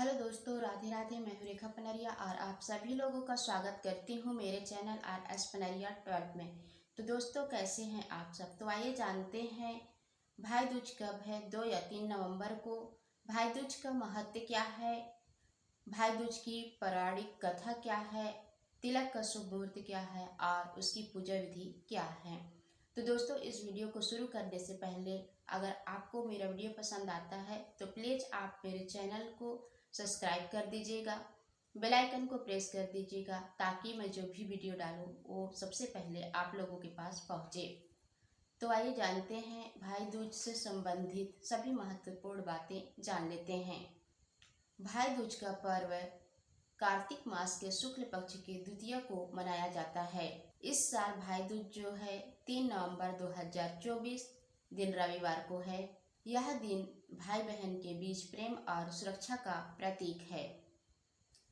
Hello दोस्तों, राधे राधे। मैं हूँ रेखा पनरिया और आप सभी लोगों का स्वागत करती हूँ मेरे चैनल RS पनरिया 12 में। तो दोस्तों, कैसे हैं आप सब? तो आइए जानते हैं भाई दूज कब है। 2 या 3 नवंबर को। भाई दूज का महत्व क्या है, भाई दूज की पौराणिक कथा क्या है, तिलक का शुभ मुहूर्त क्या है और उसकी पूजा विधि क्या है। तो दोस्तों, इस वीडियो को शुरू करने से पहले अगर आपको मेरा वीडियो पसंद आता है तो प्लीज़ आप मेरे चैनल को सब्सक्राइब कर दीजिएगा, बेल आइकन को प्रेस कर दीजिएगा ताकि मैं जो भी वीडियो डालूँ वो सबसे पहले आप लोगों के पास पहुँचे। तो आइए जानते हैं भाई दूज से संबंधित सभी महत्वपूर्ण बातें जान लेते हैं। भाई दूज का पर्व कार्तिक मास के शुक्ल पक्ष की द्वितीया को मनाया जाता है। इस साल भाई दूज जो है 3 नवंबर 2024 दिन रविवार को है। यह दिन भाई बहन के बीच प्रेम और सुरक्षा का प्रतीक है,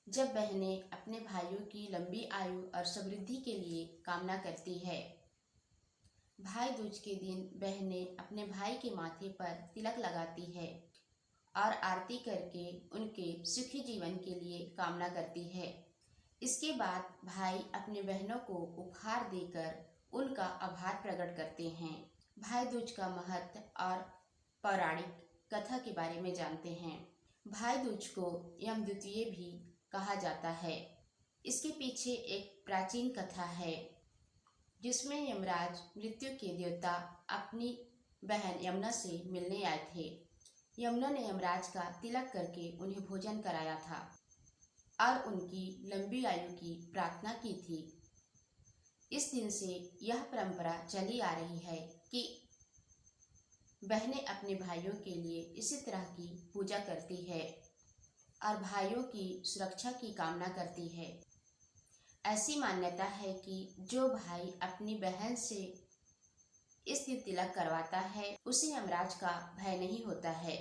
जब बहनें अपने भाइयों की लंबी आयु और समृद्धि के लिए कामना करती है। भाई दूज के दिन बहनें अपने भाई के माथे पर तिलक लगाती है और आरती करके उनके सुखी जीवन के लिए कामना करती है। इसके बाद भाई अपने बहनों को उपहार देकर उनका आभार प्रकट करते हैं। भाई दूज का महत्व और पौराणिक कथा के बारे में जानते हैं। भाई दूज को यम द्वितीय भी कहा जाता है। इसके पीछे एक प्राचीन कथा है जिसमें यमराज मृत्यु के देवता अपनी बहन यमुना से मिलने आए थे। यमुना ने यमराज का तिलक करके उन्हें भोजन कराया था और उनकी लंबी आयु की प्रार्थना की थी। इस दिन से यह परंपरा चली आ रही है कि बहनें अपने भाइयों के लिए इसी तरह की पूजा करती है और भाइयों की सुरक्षा की कामना करती है। ऐसी मान्यता है कि जो भाई अपनी बहन से इस दिन तिलक करवाता है उसे यमराज का भय नहीं होता है।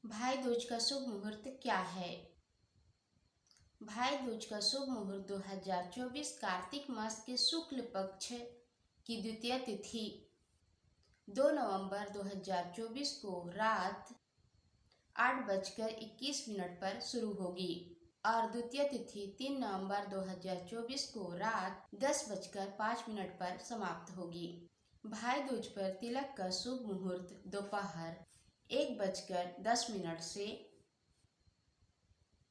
भाई दूज का शुभ मुहूर्त क्या है? भाई दूज का शुभ मुहूर्त 2024 कार्तिक मास के शुक्ल पक्ष की द्वितीय तिथि 2 नवंबर 2024 को रात 8:21 पर शुरू होगी और द्वितीय तिथि 3 नवंबर 2024 को रात 10:05 पर समाप्त होगी। भाई दूज पर तिलक का शुभ मुहूर्त दोपहर 1:10 से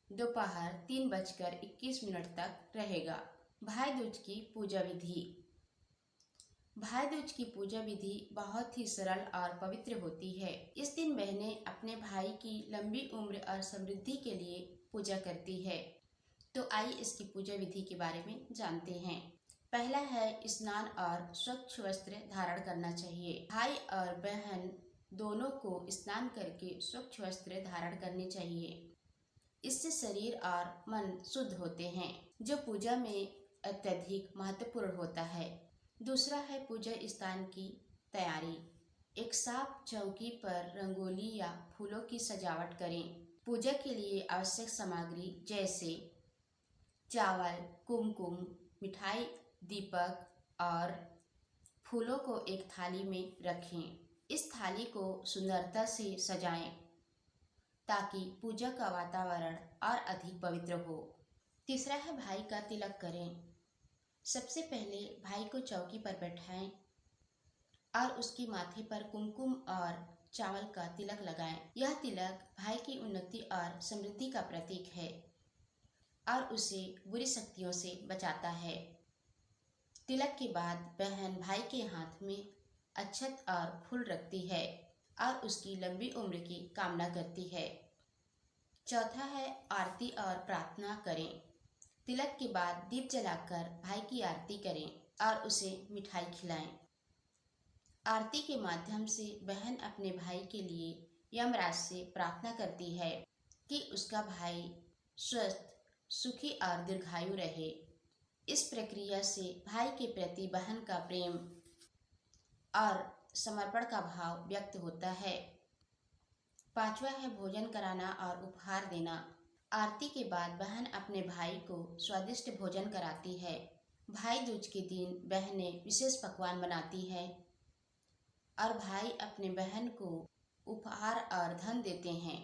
दोपहर 3:21 तक रहेगा। भाई दूज की पूजा विधि। भाई दूज की पूजा विधि बहुत ही सरल और पवित्र होती है। इस दिन बहनें अपने भाई की लंबी उम्र और समृद्धि के लिए पूजा करती है। तो आइए इसकी पूजा विधि के बारे में जानते हैं। पहला है स्नान और स्वच्छ वस्त्र धारण करना चाहिए। भाई और बहन दोनों को स्नान करके स्वच्छ वस्त्र धारण करने चाहिए। इससे शरीर और मन शुद्ध होते हैं, जो पूजा में अत्यधिक महत्वपूर्ण होता है। दूसरा है पूजा स्थान की तैयारी। एक साफ चौकी पर रंगोली या फूलों की सजावट करें। पूजा के लिए आवश्यक सामग्री जैसे चावल, कुमकुम, मिठाई, दीपक और फूलों को एक थाली में रखें। इस थाली को सुंदरता से सजाएं ताकि पूजा का वातावरण और अधिक पवित्र हो। तीसरा है भाई का तिलक करें। सबसे पहले भाई को चौकी पर बैठाएं और उसके माथे पर कुमकुम और चावल का तिलक लगाएं। यह तिलक भाई की उन्नति और समृद्धि का प्रतीक है और उसे बुरी शक्तियों से बचाता है। तिलक के बाद बहन भाई के हाथ में अक्षत और फूल रखती है और उसकी लंबी उम्र की कामना करती है। चौथा है आरती और प्रार्थना करें। तिलक के बाद दीप जलाकर भाई की आरती करें और उसे मिठाई खिलाएं। आरती के माध्यम से बहन अपने भाई के लिए यमराज से प्रार्थना करती है कि उसका भाई स्वस्थ, सुखी और दीर्घायु रहे। इस प्रक्रिया से भाई के प्रति बहन का प्रेम और समर्पण का भाव व्यक्त होता है। पांचवा है भोजन कराना और उपहार देना। आरती के बाद बहन अपने भाई को स्वादिष्ट भोजन कराती है। भाई दूज के दिन बहनें विशेष पकवान बनाती है और भाई अपने बहन को उपहार और धन देते हैं।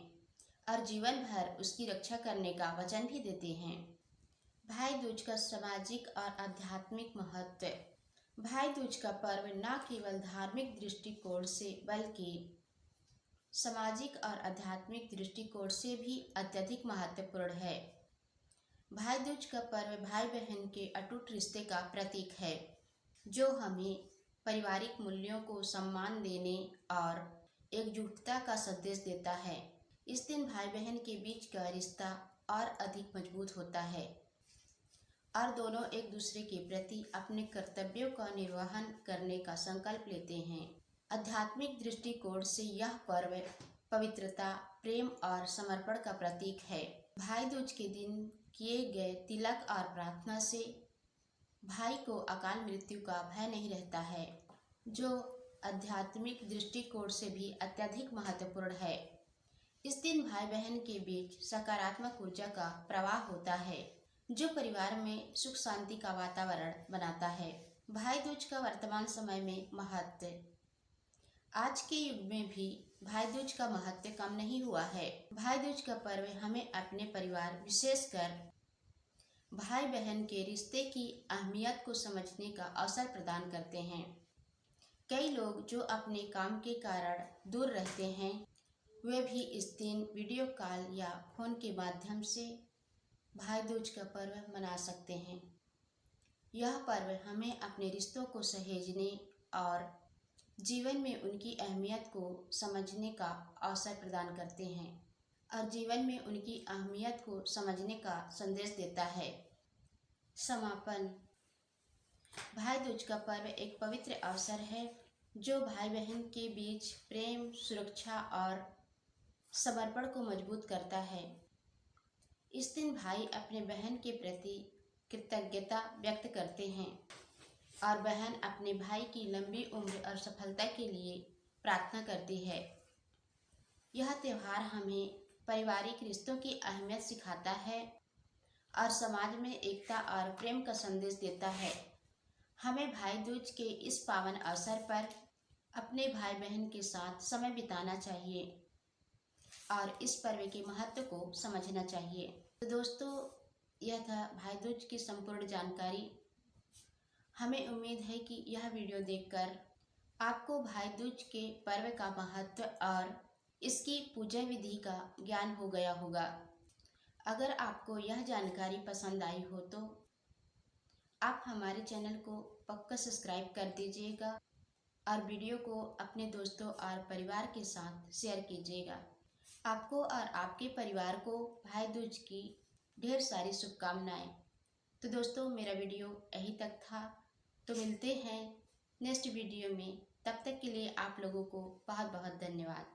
और जीवन भर उसकी रक्षा करने का वचन भी देते हैं। भाई दूज का सामाजिक और आध्यात्मिक महत्व। भाई दूज का पर्व न केवल धार्मिक दृष्टिकोण से बल्कि सामाजिक और आध्यात्मिक दृष्टिकोण से भी अत्यधिक महत्वपूर्ण है। भाई दूज का पर्व भाई बहन के अटूट रिश्ते का प्रतीक है, जो हमें पारिवारिक मूल्यों को सम्मान देने और एकजुटता का संदेश देता है। इस दिन भाई बहन के बीच का रिश्ता और अधिक मजबूत होता है और दोनों एक दूसरे के प्रति अपने कर्तव्यों का निर्वहन करने का संकल्प लेते हैं। आध्यात्मिक दृष्टिकोण से यह पर्व पवित्रता, प्रेम और समर्पण का प्रतीक है। भाई दूज के दिन किए गए तिलक और प्रार्थना से भाई को अकाल मृत्यु का भय नहीं रहता है, जो आध्यात्मिक दृष्टिकोण से भी अत्यधिक महत्वपूर्ण है। इस दिन भाई बहन के बीच सकारात्मक ऊर्जा का प्रवाह होता है, जो परिवार में सुख शांति का वातावरण बनाता है। भाई दूज का वर्तमान समय में महत्व। आज के युग में भी भाई दूज का महत्व कम नहीं हुआ है। भाई दूज का पर्व हमें अपने परिवार, विशेषकर भाई बहन के रिश्ते की अहमियत को समझने का अवसर प्रदान करते हैं। कई लोग जो अपने काम के कारण दूर रहते हैं, वे भी इस दिन वीडियो कॉल या फोन के माध्यम से भाई दूज का पर्व मना सकते हैं। यह पर्व हमें अपने रिश्तों को सहेजने और जीवन में उनकी अहमियत को समझने का अवसर प्रदान करते हैं और जीवन में उनकी अहमियत को समझने का संदेश देता है। समापन। भाई दूज का पर्व एक पवित्र अवसर है, जो भाई बहन के बीच प्रेम, सुरक्षा और समर्पण को मजबूत करता है। इस दिन भाई अपने बहन के प्रति कृतज्ञता व्यक्त करते हैं और बहन अपने भाई की लंबी उम्र और सफलता के लिए प्रार्थना करती है। यह त्यौहार हमें पारिवारिक रिश्तों की अहमियत सिखाता है और समाज में एकता और प्रेम का संदेश देता है। हमें भाई दूज के इस पावन अवसर पर अपने भाई बहन के साथ समय बिताना चाहिए और इस पर्व के महत्व को समझना चाहिए। तो दोस्तों, यह था भाई दूज की संपूर्ण जानकारी। हमें उम्मीद है कि यह वीडियो देखकर आपको भाई दूज के पर्व का महत्व और इसकी पूजा विधि का ज्ञान हो गया होगा। अगर आपको यह जानकारी पसंद आई हो तो आप हमारे चैनल को पक्का सब्सक्राइब कर दीजिएगा और वीडियो को अपने दोस्तों और परिवार के साथ शेयर कीजिएगा। आपको और आपके परिवार को भाई दूज की ढेर सारी शुभकामनाएं। तो दोस्तों, मेरा वीडियो यहीं तक था। तो मिलते हैं नेक्स्ट वीडियो में। तब तक के लिए आप लोगों को बहुत बहुत धन्यवाद।